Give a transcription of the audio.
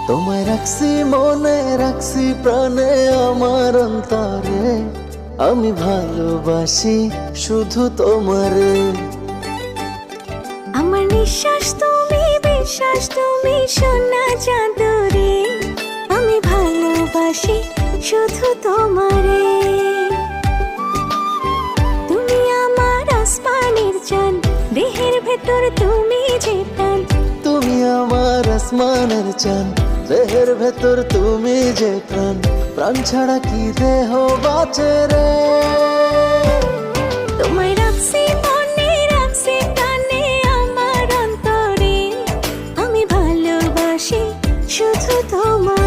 তোমায় রাখছি মনে, রাখছি প্রাণে, আমার অন্তরে আমি ভালোবাসি শুধু তোমারে। আমার নিঃশ্বাস তুমি, বিশ্বাস তুমি, সোনা চাঁদরে আমি ভালোবাসি শুধু তোমারে। তুমি আমার আসমানের চাঁদ, দেহের ভেতর তুমি যে প্রাণ। তুমি আমার আসমানের চাঁদ, দেহের ভেতর তুমি যে প্রাণ। প্রাণ ছাড়া কি দেহ বাঁচে রে। তোমায় রাখছি মনে, রাখছি প্রাণে, আমার অন্তরে আমি ভালোবাসি শুধু তোমার।